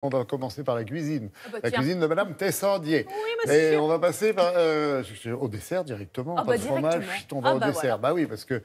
On va commencer par la cuisine. Ah bah La tiens. cuisine de Madame Tessandier. Oui, monsieur. Et on va passer par, au dessert directement. Ah Pas bah de fromage, directement. chut, on va Ah au bah dessert. voilà. Bah oui, parce que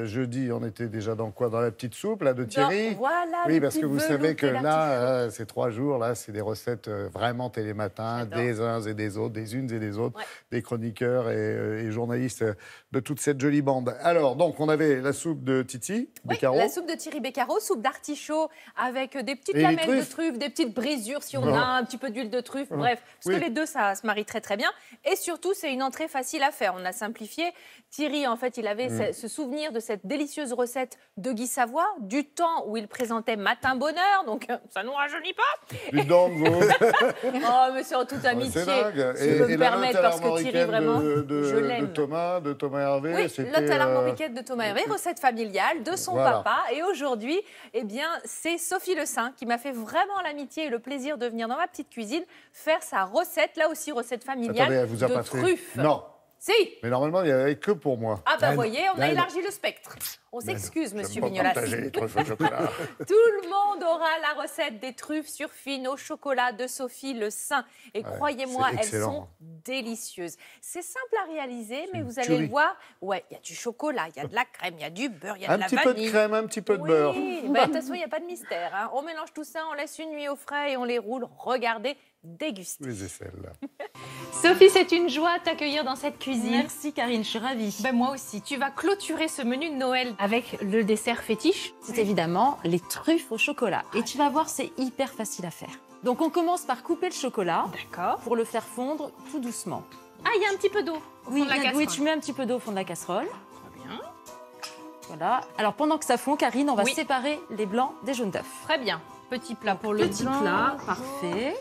jeudi, on était déjà dans quoi? Dans la petite soupe là, de Thierry. Voilà, Oui, le parce petit que vous savez que velouté là, ces 3 jours, là, c'est des recettes vraiment télématin, J'adore. des uns et des autres, des unes et des autres, Ouais. des chroniqueurs et journalistes de toute cette jolie bande. Alors, donc, on avait la soupe de Titi, Oui, Beccaro. la soupe de Thierry Beccaro, soupe d'artichaut avec des petites Et les lamelles de truffes. truffes, des petites brisures si on Oh. a un petit peu d'huile de truffe, Oh. bref. Parce Oui. que les deux, ça se marie très très bien. Et surtout, c'est une entrée facile à faire. On a simplifié. Thierry, en fait, il avait ce souvenir de cette délicieuse recette de Guy Savoy, du temps où il présentait Matin Bonheur, donc ça ne nous rajeunit pas. Du dang, vous. Oh, mais c'est en toute amitié. C'est dingue. Si je peux me la permettre, note à parce que Thierry, l'armoricaine vraiment, de je l'aime. de Thomas Hervé. Oui, c'était, Lotte à l'armoriquette de Thomas Hervé, recette familiale de son Voilà. papa. Et aujourd'hui, eh bien, c'est Sophie Le Saint qui m'a fait vraiment l'amitié et le plaisir de venir dans ma petite cuisine faire sa recette, là aussi recette familiale, Attendez, elle vous a de pas fait. truffes. Non, Si. mais normalement, il n'y avait que pour moi. Ah bah Là, voyez, on a là, élargi le spectre. On s'excuse, j'aime monsieur pas Mignolas. partager les truffes au chocolat. Tout le monde aura la recette des truffes surfines au chocolat de Sophie Le Saint. Et croyez-moi, c'est elles excellent. sont délicieuses. C'est simple à réaliser, mais vous allez tuerie. le voir. Ouais, il y a du chocolat, il y a de la crème, il y a du beurre, il y a Un de la petit peu de vanille. crème, un petit peu de Oui, beurre. bah, de toute façon, il n'y a pas de mystère, hein. On mélange tout ça, on laisse une nuit au frais et on les roule. Regardez, dégustez. Les aisselles, là. Sophie, c'est une joie de t'accueillir dans cette cuisine. Merci Karine, je suis ravie. Ben, moi aussi. Tu vas clôturer ce menu de Noël avec le dessert fétiche. C'est évidemment les truffes au chocolat. Et tu vas voir, c'est hyper facile à faire. Donc on commence par couper le chocolat D'accord. pour le faire fondre tout doucement. Ah, il y a un petit peu d'eau au fond de la oui, casserole. tu mets un petit peu d'eau au fond de la casserole. Très bien. Voilà. Alors pendant que ça fond, Karine, on va Oui. séparer les blancs des jaunes d'œufs. Très bien. Petit plat pour le Petit blanc. plat, parfait.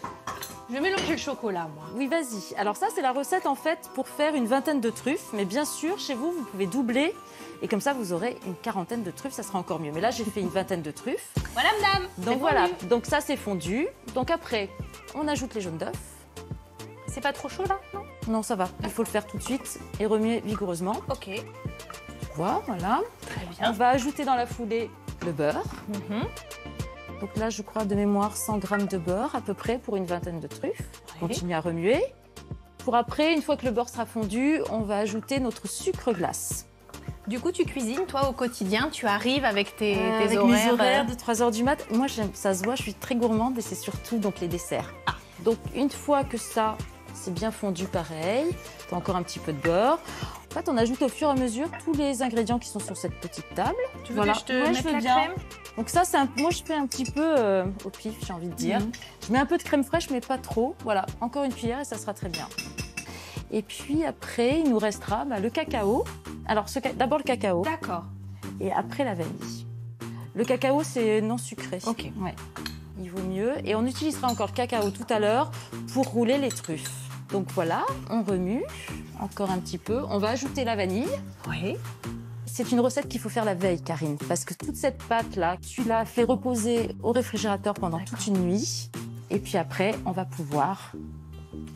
Je vais mélanger le chocolat, moi. Oui, vas-y. Alors ça, c'est la recette en fait pour faire une vingtaine de truffes. Mais bien sûr, chez vous, vous pouvez doubler. Et comme ça, vous aurez une quarantaine de truffes, ça sera encore mieux. Mais là, j'ai fait une vingtaine de truffes. Voilà, madame. Donc voilà, donc ça c'est fondu. Donc après, on ajoute les jaunes d'œufs. C'est pas trop chaud, là? Non. Non, ça va, il faut le faire tout de suite et remuer vigoureusement. Ok. Voilà. Très On bien. va ajouter dans la foulée le beurre. Mhm. Donc là, je crois de mémoire 100 g de beurre à peu près pour une vingtaine de truffes. Oui. Continue à remuer. Pour après, une fois que le beurre sera fondu, on va ajouter notre sucre glace. Du coup, tu cuisines, toi, au quotidien. Tu arrives avec tes Avec horaires. mes horaires de 3h du mat. Moi, ça se voit, je suis très gourmande et c'est surtout donc les desserts. Donc une fois que ça, c'est bien fondu pareil, t'as encore un petit peu de beurre. En fait, on ajoute au fur et à mesure tous les ingrédients qui sont sur cette petite table. Tu veux que je te mette veux la bien. crème? Donc ça, moi, je fais un petit peu au pif, j'ai envie de dire. Je mets un peu de crème fraîche, mais pas trop. Voilà, encore une cuillère et ça sera très bien. Et puis après, il nous restera le cacao. Alors, d'abord le cacao D'accord. et après la vanille. Le cacao, c'est non sucré. Ok. Ouais. Il vaut mieux. Et on utilisera encore le cacao tout à l'heure pour rouler les truffes. Donc voilà, on remue encore un petit peu. On va ajouter la vanille. Oui. C'est une recette qu'il faut faire la veille, Karine, parce que toute cette pâte-là, tu l'as fait reposer au réfrigérateur pendant toute une nuit. Et puis après, on va pouvoir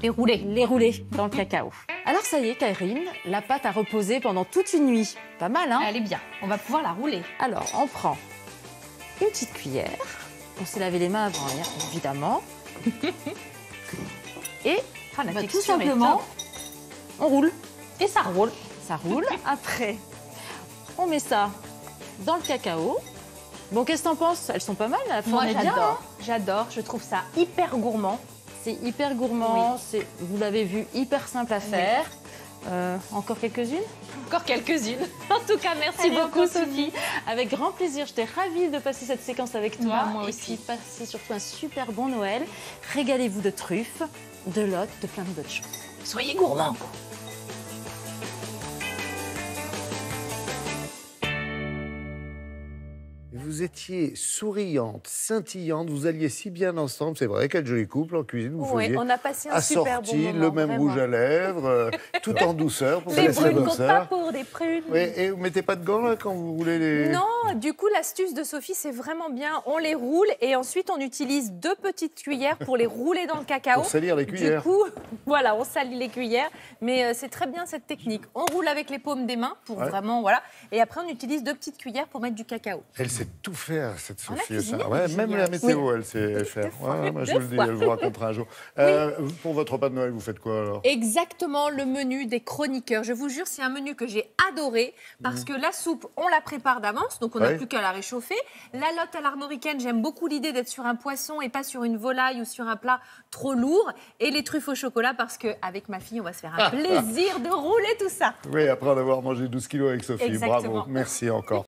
Les rouler. les rouler dans le cacao. Alors ça y est, Karine, la pâte a reposé pendant toute une nuit. Pas mal, hein? Elle est bien. On va pouvoir la rouler. Alors, on prend une petite cuillère. On s'est lavé les mains avant, hein, évidemment. Et Ah, la tout texture est simplement, top. on roule. Et ça roule. Ça roule. Après, on met ça dans le cacao. Bon, qu'est-ce que t'en penses? Elles sont pas mal, la Moi, forme est bien, hein. j'adore. J'adore. Je trouve ça hyper gourmand. C'est hyper gourmand, vous l'avez vu, hyper simple à faire. Encore quelques-unes? Encore quelques-unes. En tout cas, merci Allez, on beaucoup, continue. Sophie. Avec grand plaisir, j'étais ravie de passer cette séquence avec toi. Bah, moi et aussi. puis passer surtout un super bon Noël. Régalez-vous de truffes, de lottes, de plein d'autres choses. Soyez gourmands. Vous étiez souriante, scintillante, vous alliez si bien ensemble, c'est vrai, quel joli couple en cuisine, vous Oui, faisiez on a passé un super bon assorti, moment. le même vraiment. rouge à lèvres, tout en douceur pour Les laisser prunes vos comptent pas sœurs. pour des prunes. Oui, et vous mettez pas de gants là quand vous roulez les... Non, du coup, l'astuce de Sophie, c'est vraiment bien. On les roule et ensuite, on utilise 2 petites cuillères pour les rouler dans le cacao. Pour salir les cuillères. Du coup, voilà, on salit les cuillères. Mais c'est très bien cette technique. On roule avec les paumes des mains pour vraiment, voilà. Et après, on utilise 2 petites cuillères pour mettre du cacao. Elle sait tout tout faire, cette On a Sophie. cuisiné, Ouais, mais même génial. la météo, Oui. elle sait faire. fois, Ouais, moi, je deux vous le dis, fois. je vous raconterai un jour. Pour votre repas de Noël, vous faites quoi alors? Exactement le menu des chroniqueurs. Je vous jure, c'est un menu que j'ai adoré parce que la soupe, on la prépare d'avance, donc on n'a Ouais. plus qu'à la réchauffer. La lotte à l'armoricaine, j'aime beaucoup l'idée d'être sur un poisson et pas sur une volaille ou sur un plat trop lourd. Et les truffes au chocolat parce qu'avec ma fille, on va se faire un plaisir de rouler tout ça. Oui, après en avoir mangé 12 kilos avec Sophie. Exactement. Bravo, merci encore.